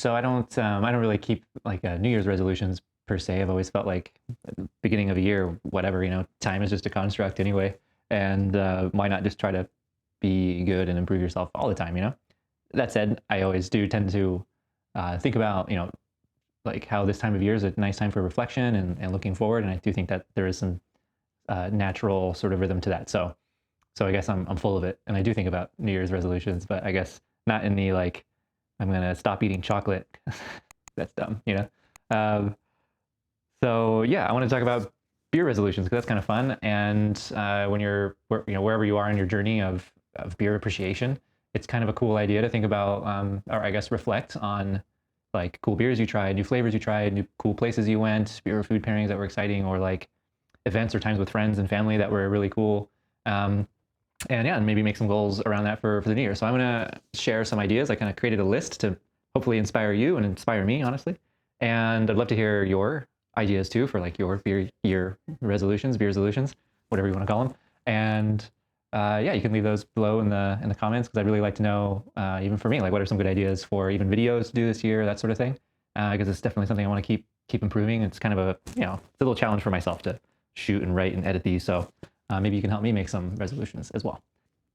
So I don't really keep like New Year's resolutions per se. I've always felt like at the beginning of a year, whatever, time is just a construct anyway. And why not just try to be good and improve yourself all the time? That said, I always do tend to think about, like how this time of year is a nice time for reflection and looking forward. And I do think that there is some natural sort of rhythm to that. So I guess I'm full of it. And I do think about New Year's resolutions, but I guess not in the like, I'm going to stop eating chocolate. That's dumb. Um, so yeah, I want to talk about beer resolutions because that's kind of fun. And when you're, wherever you are in your journey of beer appreciation, it's kind of a cool idea to think about, or I guess reflect on like cool beers you tried, new flavors you tried, new cool places you went, beer or food pairings that were exciting, or like events or times with friends and family that were really cool. And yeah, and maybe make some goals around that for the new year. So I'm gonna share some ideas. I kind of created a list to hopefully inspire you and inspire me, honestly. And I'd love to hear your ideas too for like your beer year resolutions, beer resolutions, whatever you want to call them. And yeah, you can leave those below in the comments because I'd really like to know, even for me, like what are some good ideas for even videos to do this year, that sort of thing. Because it's definitely something I want to keep improving. It's kind of a it's a little challenge for myself to shoot and write and edit these. So maybe you can help me make some resolutions as well.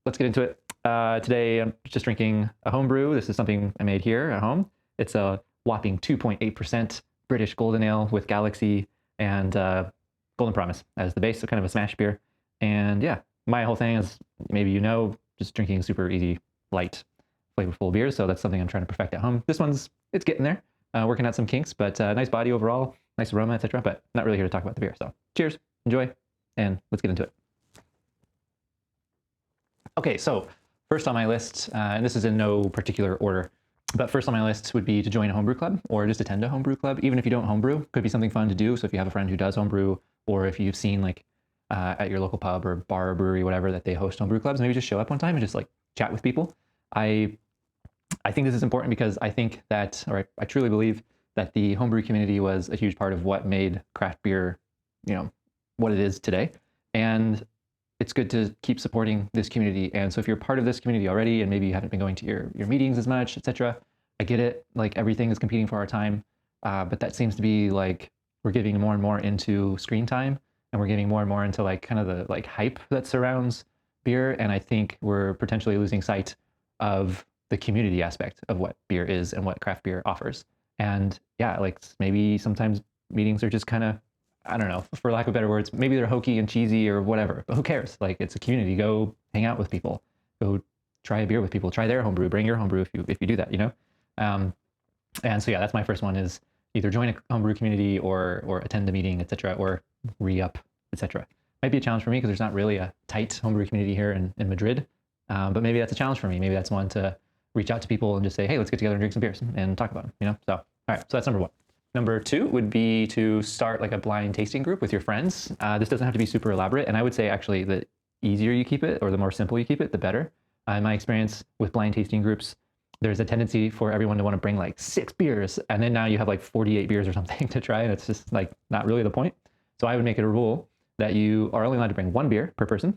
Let's get into it. Today I'm just drinking a homebrew. This is something I made here at home. It's a whopping 2.8% British Golden Ale with Galaxy and Golden Promise as the base, so kind of a smash beer. And yeah, my whole thing is, maybe just drinking super easy, light, flavorful beers. So that's something I'm trying to perfect at home. This it's getting there. Working out some kinks, but nice body overall, nice aroma, etc. But not really here to talk about the beer. So cheers, enjoy, and let's get into it. Okay, so first on my list, and this is in no particular order, but first on my list would be to join a homebrew club or just attend a homebrew club. Even if you don't homebrew, could be something fun to do. So if you have a friend who does homebrew, or if you've seen like at your local pub or bar or brewery, whatever, that they host homebrew clubs, maybe just show up one time and just like chat with people. I think this is important because I think that, or I truly believe that the homebrew community was a huge part of what made craft beer, what it is today. And it's good to keep supporting this community. And so if you're part of this community already and maybe you haven't been going to your meetings as much, etc., I get it. Like everything is competing for our time. But that seems to be like we're giving more and more into screen time, and we're getting more and more into like kind of the like hype that surrounds beer. And I think we're potentially losing sight of the community aspect of what beer is and what craft beer offers. And yeah, like maybe sometimes meetings are just kind of, I don't know, for lack of better words, maybe they're hokey and cheesy or whatever, but who cares? Like it's a community. Go hang out with people. Go try a beer with people. Try their homebrew. Bring your homebrew if you do that. And so yeah, that's my first one: is either join a homebrew community or attend a meeting, etc., or re-up, etc. Might be a challenge for me because there's not really a tight homebrew community here in Madrid, but maybe that's a challenge for me. Maybe that's one to reach out to people and just say, hey, let's get together and drink some beers and talk about them. So all right, so that's number one. Number two would be to start like a blind tasting group with your friends. This doesn't have to be super elaborate. And I would say actually the easier you keep it or the more simple you keep it, the better. In my experience with blind tasting groups, there's a tendency for everyone to want to bring like 6 beers. And then now you have like 48 beers or something to try. And it's just like not really the point. So I would make it a rule that you are only allowed to bring 1 beer per person.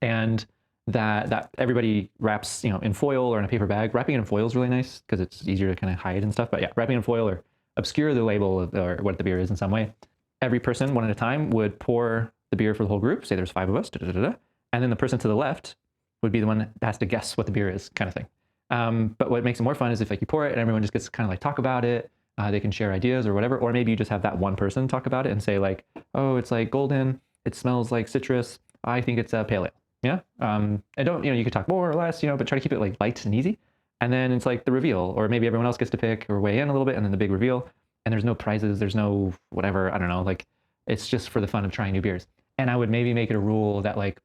And that everybody wraps, in foil or in a paper bag. Wrapping it in foil is really nice because it's easier to kind of hide and stuff. But yeah, wrapping in foil or obscure the label or what the beer is in some way. Every person, one at a time, would pour the beer for the whole group. Say there's 5 of us, and then the person to the left would be the one that has to guess what the beer is, kind of thing. But what makes it more fun is if like you pour it and everyone just gets to kind of like talk about it. They can share ideas or whatever, or maybe you just have that one person talk about it and say like, oh, it's like golden. It smells like citrus. I think it's a pale ale. Yeah. And don't, you could talk more or less, but try to keep it like light and easy. And then it's like the reveal, or maybe everyone else gets to pick or weigh in a little bit, and then the big reveal. And there's no prizes, there's no whatever, I don't know, like it's just for the fun of trying new beers. And I would maybe make it a rule that like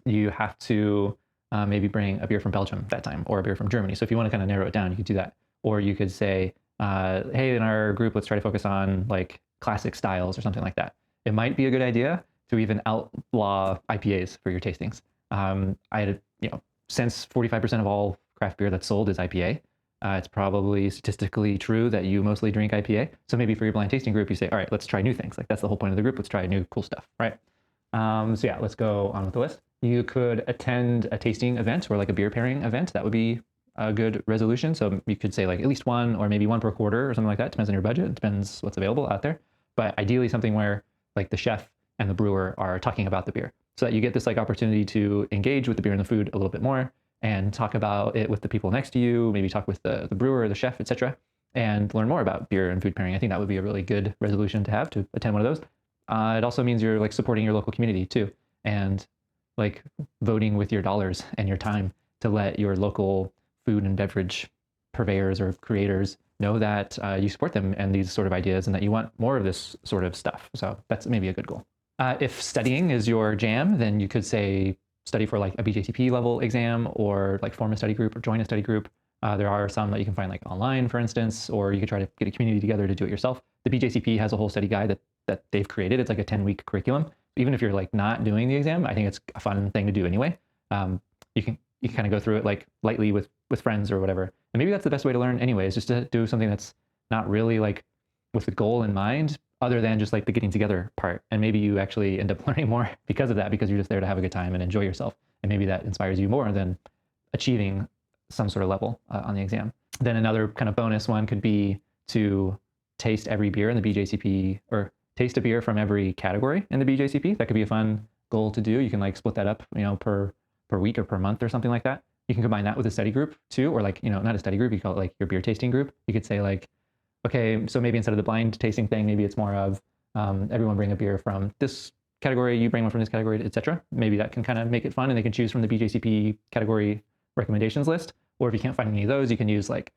you have to maybe bring a beer from Belgium that time, or a beer from Germany. So if you want to kind of narrow it down, you could do that. Or you could say, hey, in our group, let's try to focus on like classic styles or something like that. It might be a good idea to even outlaw IPAs for your tastings. Since 45% of all craft beer that's sold is IPA, it's probably statistically true that you mostly drink IPA. So maybe for your blind tasting group, you say, all right, let's try new things. Like that's the whole point of the group. Let's try new cool stuff, right? So yeah, let's go on with the list. You could attend a tasting event or like a beer pairing event. That would be a good resolution. So you could say like at least one or maybe one per quarter or something like that. Depends on your budget. It depends what's available out there. But ideally something where like the chef and the brewer are talking about the beer, so that you get this like opportunity to engage with the beer and the food a little bit more and talk about it with the people next to you, maybe talk with the brewer, the chef, etc., and learn more about beer and food pairing. I think that would be a really good resolution to have, to attend one of those. It also means you're like supporting your local community too, and like voting with your dollars and your time to let your local food and beverage purveyors or creators know that you support them and these sort of ideas and that you want more of this sort of stuff. So that's maybe a good goal. If studying is your jam, then you could say study for like a BJCP level exam, or like form a study group or join a study group. There are some that you can find like online, for instance, or you could try to get a community together to do it yourself. The BJCP has a whole study guide that they've created. It's like a 10-week curriculum. Even if you're like not doing the exam, I think it's a fun thing to do anyway. You can kind of go through it like lightly with friends or whatever. And maybe that's the best way to learn anyway, is just to do something that's not really like with the goal in mind, other than just like the getting together part. And maybe you actually end up learning more because of that, because you're just there to have a good time and enjoy yourself. And maybe that inspires you more than achieving some sort of level on the exam. Then another kind of bonus one could be to taste every beer in the BJCP, or taste a beer from every category in the BJCP. That could be a fun goal to do. You can like split that up, per week or per month or something like that. You can combine that with a study group too, or like, not a study group, you call it like your beer tasting group. You could say like, okay, so maybe instead of the blind tasting thing, maybe it's more of everyone bring a beer from this category, you bring one from this category, etc. Maybe that can kind of make it fun, and they can choose from the BJCP category recommendations list. Or if you can't find any of those, you can use like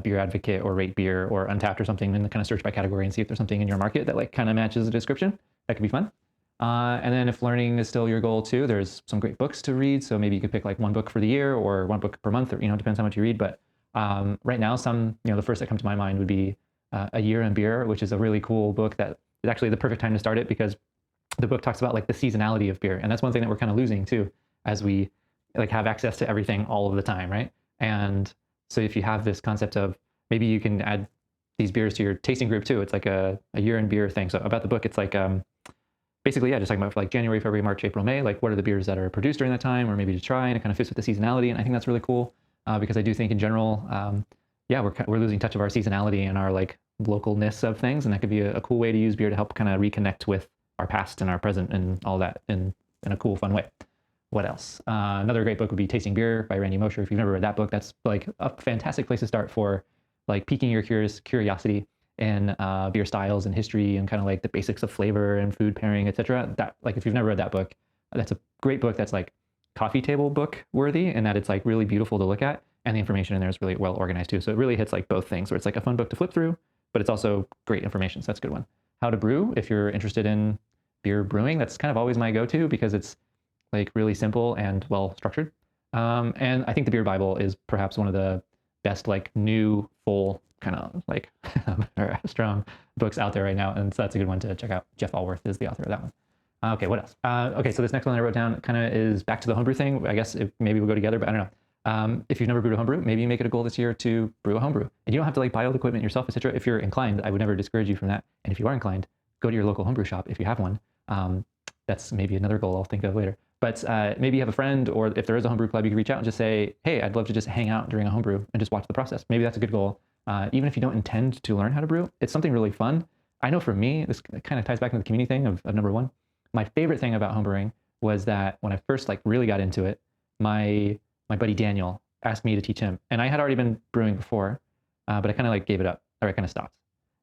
Beer Advocate or Rate Beer or Untapped or something, and kind of search by category and see if there's something in your market that like kind of matches the description. That could be fun. And then if learning is still your goal too, there's some great books to read. So maybe you could pick like one book for the year or one book per month, or depends how much you read. But right now, the first that come to my mind would be A Year in Beer, which is a really cool book that is actually the perfect time to start it, because the book talks about like the seasonality of beer, and that's one thing that we're kind of losing too, as we like have access to everything all of the time, right? And so if you have this concept of maybe you can add these beers to your tasting group too, it's like a year in beer thing. So about the book, it's like basically, yeah, just talking about like January, February, March, April, May, like what are the beers that are produced during that time, or maybe to try, and it kind of fits with the seasonality. And I think that's really cool because I do think in general, we're losing touch of our seasonality and our like localness of things, and that could be a cool way to use beer to help kind of reconnect with our past and our present and all that in a cool, fun way. What else? Another great book would be Tasting Beer by Randy Mosher. If you've never read that book, that's like a fantastic place to start for like piquing your curiosity in beer styles and history and kind of like the basics of flavor and food pairing, etc. That, like, if you've never read that book, that's a great book. That's like coffee table book worthy, and that it's like really beautiful to look at, and the information in there is really well organized too. So it really hits like both things, where it's like a fun book to flip through, but it's also great information. So that's a good one. How to Brew, if you're interested in beer brewing, that's kind of always my go-to, because it's like really simple and well structured. And I think the Beer Bible is perhaps one of the best like new full kind of like strong books out there right now, and so that's a good one to check out. Jeff Allworth is the author of that one. Okay, what else? Okay, so this next one I wrote down kind of is back to the homebrew thing. I guess maybe we'll go together, but I don't know. If you've never brewed a homebrew, maybe you make it a goal this year to brew a homebrew, and you don't have to like buy all the equipment yourself, etc. If you're inclined, I would never discourage you from that. And if you are inclined, go to your local homebrew shop if you have one. That's maybe another goal I'll think of later. But maybe you have a friend, or if there is a homebrew club, you can reach out and just say, hey, I'd love to just hang out during a homebrew and just watch the process. Maybe that's a good goal. Even if you don't intend to learn how to brew, it's something really fun. I know for me, this kind of ties back to the community thing of number one. My favorite thing about homebrewing was that when I first like really got into it, my buddy Daniel asked me to teach him. And I had already been brewing before, but I kind of like gave it up, or I kind of stopped.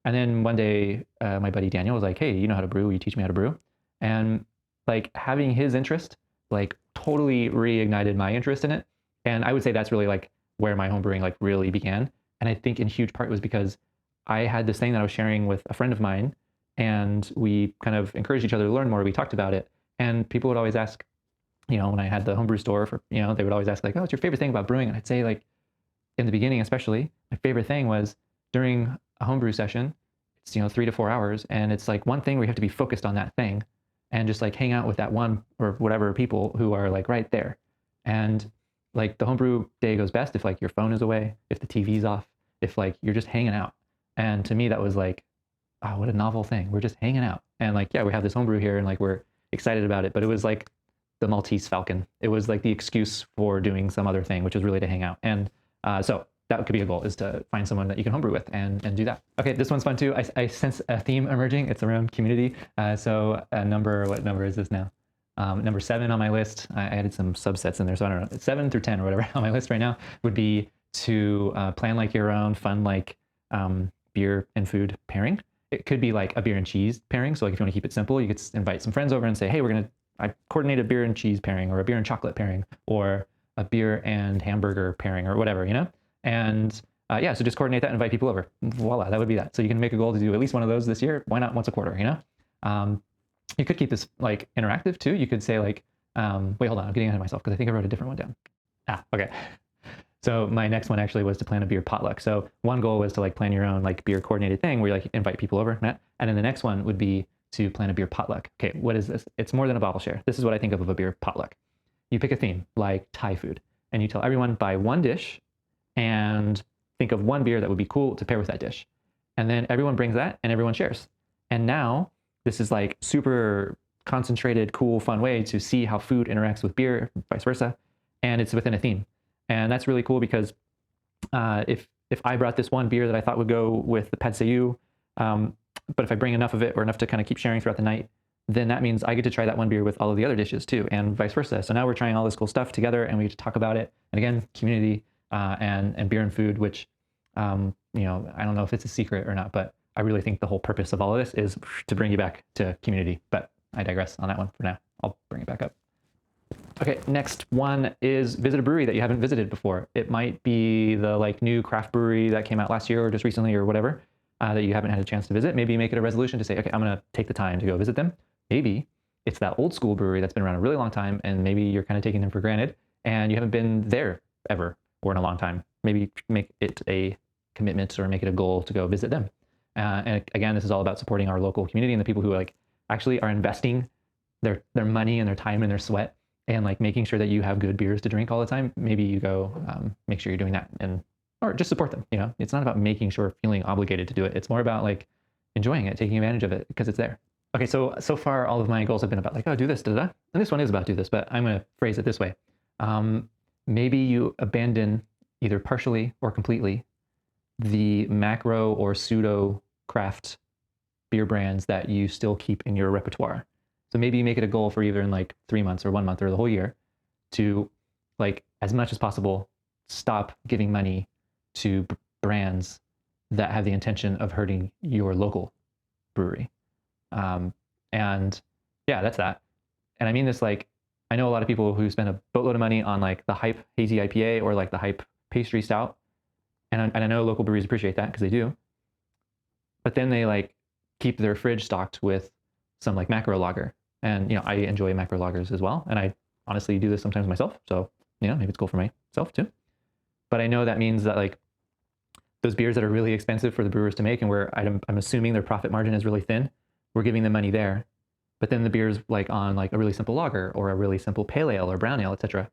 And then one day, my buddy Daniel was like, hey, you know how to brew? Will you teach me how to brew? And like having his interest like totally reignited my interest in it. And I would say that's really like where my homebrewing like really began. And I think in huge part was because I had this thing that I was sharing with a friend of mine, and we kind of encouraged each other to learn more. We talked about it, and people would always ask, when I had the homebrew store for, they would always ask like, oh, what's your favorite thing about brewing? And I'd say like, in the beginning, especially, my favorite thing was during a homebrew session, it's, 3 to 4 hours. And it's like one thing where you have to be focused on that thing and just like hang out with that one or whatever people who are like right there. And like the homebrew day goes best if like your phone is away, if the TV's off, if like you're just hanging out. And to me, that was like, oh, what a novel thing. We're just hanging out. And like, yeah, we have this homebrew here and like we're excited about it, but it was like the Maltese Falcon. It was like the excuse for doing some other thing, which was really to hang out. And So that could be a goal, is to find someone that you can homebrew with and do that. Okay, this one's fun too. I sense a theme emerging. It's around community. What number is this now? Number 7 on my list. I added some subsets in there, so I don't know. 7 through 10 or whatever on my list right now would be to plan like your own fun like beer and food pairing. It could be like a beer and cheese pairing. So like if you want to keep it simple, you could invite some friends over and say, hey, I coordinate a beer and cheese pairing, or a beer and chocolate pairing, or a beer and hamburger pairing, or whatever, you know? And yeah, so just coordinate that and invite people over. Voila, that would be that. So you can make a goal to do at least one of those this year. Why not once a quarter, you know? You could keep this like interactive too. You could say like, wait, hold on, I'm getting ahead of myself because I think I wrote a different one down. Okay. So my next one actually was to plan a beer potluck. So one goal was to like plan your own like beer coordinated thing where you like invite people over, Matt. And then the next one would be to plan a beer potluck. Okay, what is this? It's more than a bottle share. This is what I think of a beer potluck. You pick a theme like Thai food and you tell everyone buy one dish and think of one beer that would be cool to pair with that dish. And then everyone brings that and everyone shares. And now this is like super concentrated, cool, fun way to see how food interacts with beer, vice versa. And it's within a theme. And that's really cool because if I brought this one beer that I thought would go with the pad see ew, but if I bring enough of it or enough to kind of keep sharing throughout the night, then that means I get to try that one beer with all of the other dishes too, and vice versa. So now we're trying all this cool stuff together and we get to talk about it. And again, community and beer and food, which, you know, I don't know if it's a secret or not, but I really think the whole purpose of all of this is to bring you back to community. But I digress on that one for now. I'll bring it back up. Okay, next one is visit a brewery that you haven't visited before. It might be the like new craft brewery that came out last year or just recently or whatever that you haven't had a chance to visit. Maybe make it a resolution to say, okay, I'm going to take the time to go visit them. Maybe it's that old school brewery that's been around a really long time and maybe you're kind of taking them for granted and you haven't been there ever or in a long time. Maybe make it a commitment or make it a goal to go visit them. And again, this is all about supporting our local community and the people who like actually are investing their money and their time and their sweat and like making sure that you have good beers to drink all the time. Maybe you go make sure you're doing that or just support them. You know, it's not about making sure, feeling obligated to do it. It's more about like enjoying it, taking advantage of it because it's there. Okay, so far all of my goals have been about like, oh, do this, da-da. And this one is about do this, but I'm going to phrase it this way. Maybe you abandon either partially or completely the macro or pseudo craft beer brands that you still keep in your repertoire. So maybe you make it a goal for either in like 3 months or 1 month or the whole year to like as much as possible stop giving money to brands that have the intention of hurting your local brewery. And yeah, that's that. And I mean this like, I know a lot of people who spend a boatload of money on like the hype hazy IPA or like the hype pastry stout. And I know local breweries appreciate that because they do. But then they like keep their fridge stocked with some like macro lager. And, you know, I enjoy macro lagers as well. And I honestly do this sometimes myself. So, you know, maybe it's cool for myself too. But I know that means that like those beers that are really expensive for the brewers to make and where I'm assuming their profit margin is really thin, we're giving them money there. But then the beers like on like a really simple lager or a really simple pale ale or brown ale, etc.,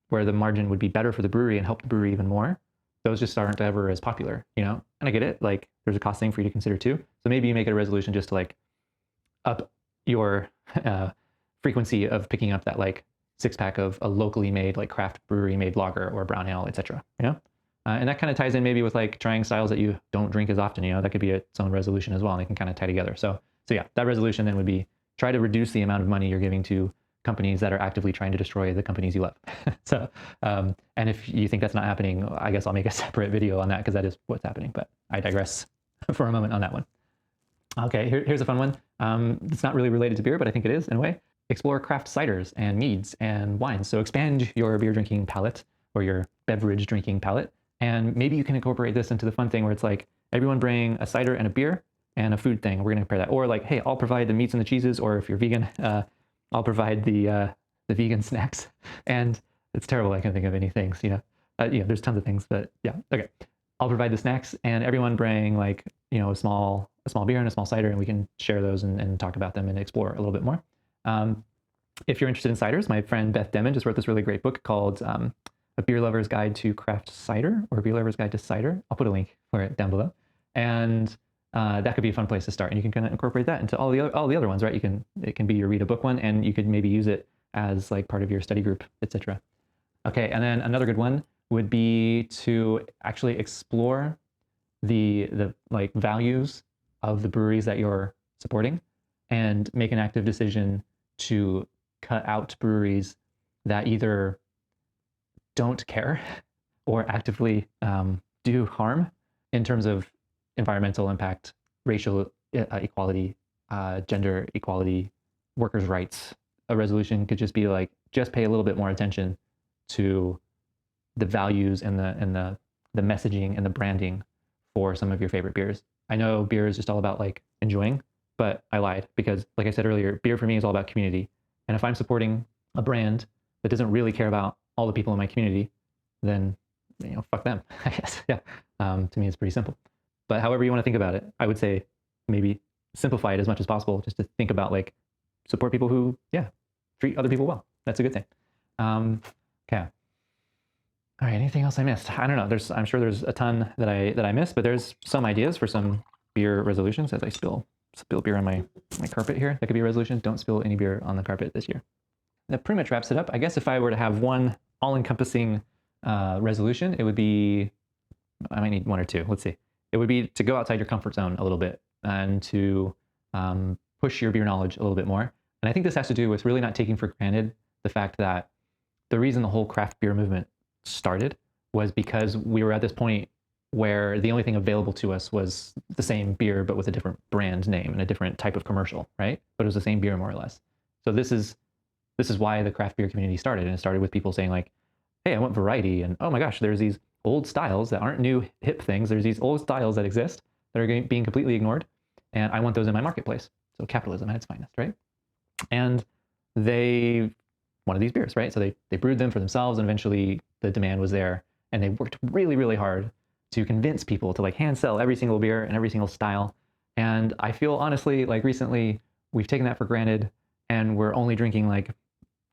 where the margin would be better for the brewery and help the brewery even more, those just aren't ever as popular, you know? And I get it, like there's a cost thing for you to consider too. So maybe you make it a resolution just to like up your frequency of picking up that like 6-pack of a locally made like craft brewery made lager or brown ale, etc., you know? And that kind of ties in maybe with like trying styles that you don't drink as often, you know? That could be its own resolution as well, and they can kind of tie together. So yeah, that resolution then would be try to reduce the amount of money you're giving to companies that are actively trying to destroy the companies you love. So, and if you think that's not happening, I guess I'll make a separate video on that because that is what's happening, but I digress for a moment on that one. Okay, here's a fun one. It's not really related to beer, but I think it is in a way. Explore craft ciders and meads and wines. So expand your beer drinking palate or your beverage drinking palate. And maybe you can incorporate this into the fun thing where it's like everyone bring a cider and a beer and a food thing. We're going to compare that. Or like, hey, I'll provide the meats and the cheeses, or if you're vegan, I'll provide the vegan snacks. And it's terrible I can't think of any things, you know. Yeah, there's tons of things, but yeah, okay. I'll provide the snacks and everyone bring like, you know, a small beer and a small cider, and we can share those and talk about them and explore a little bit more. If you're interested in ciders, my friend Beth Demon just wrote this really great book called A Beer Lover's Guide to Craft Cider, or A Beer Lover's Guide to Cider. I'll put a link for it down below. And that could be a fun place to start, and you can kind of incorporate that into all the other ones, right? It can be your read a book one, and you could maybe use it as like part of your study group, etc. Okay, and then another good one would be to actually explore the like values of the breweries that you're supporting and make an active decision to cut out breweries that either don't care or actively do harm in terms of environmental impact, racial equality, gender equality, workers' rights. A resolution could just be like, just pay a little bit more attention to the values and the messaging and the branding for some of your favorite beers. I know beer is just all about like enjoying, but I lied because, like I said earlier, beer for me is all about community. And if I'm supporting a brand that doesn't really care about all the people in my community, then fuck them, I guess. Yeah. To me, it's pretty simple. But however you want to think about it, I would say maybe simplify it as much as possible, just to think about like support people who, yeah, treat other people well. That's a good thing. Okay. All right. Anything else I missed? I don't know. I'm sure there's a ton that I missed, but there's some ideas for some beer resolutions as I spill beer on my carpet here. That could be a resolution. Don't spill any beer on the carpet this year. That pretty much wraps it up. I guess if I were to have one all-encompassing resolution, it would be, I might need one or two. Let's see. It would be to go outside your comfort zone a little bit and to push your beer knowledge a little bit more. And I think this has to do with really not taking for granted the fact that the reason the whole craft beer movement started was because we were at this point where the only thing available to us was the same beer, but with a different brand name and a different type of commercial, right? But it was the same beer more or less. So this is why the craft beer community started. And it started with people saying like, hey, I want variety. And oh my gosh, there's these old styles that aren't new hip things. There's these old styles that exist that are being completely ignored. And I want those in my marketplace. So capitalism at its finest, right? And they wanted these beers, right? So they brewed them for themselves, and eventually the demand was there. And they worked really, really hard to convince people to like hand sell every single beer and every single style. And I feel honestly, like recently we've taken that for granted, and we're only drinking like,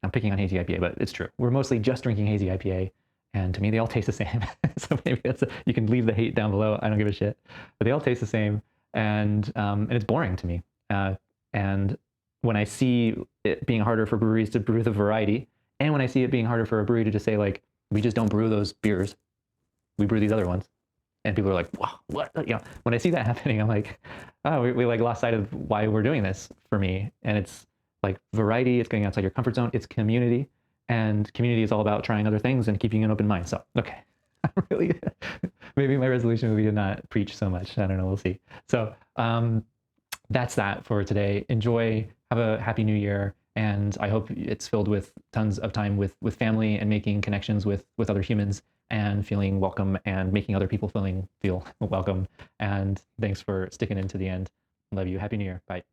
I'm picking on hazy IPA, but it's true. We're mostly just drinking hazy IPA, and to me, they all taste the same. So maybe you can leave the hate down below. I don't give a shit, but they all taste the same, and it's boring to me. And when I see it being harder for breweries to brew the variety, and when I see it being harder for a brewery to just say like, we just don't brew those beers, we brew these other ones, and people are like, wow, what? When I see that happening, I'm like, oh, we like lost sight of why we're doing this for me, and it's like variety, it's getting outside your comfort zone, it's community, and community is all about trying other things and keeping an open mind. So, okay, really, maybe my resolution would be to not preach so much. I don't know, we'll see. So that's that for today. Enjoy, have a happy new year, and I hope it's filled with tons of time with family and making connections with other humans and feeling welcome and making other people feel welcome. And thanks for sticking in to the end. Love you. Happy New Year. Bye.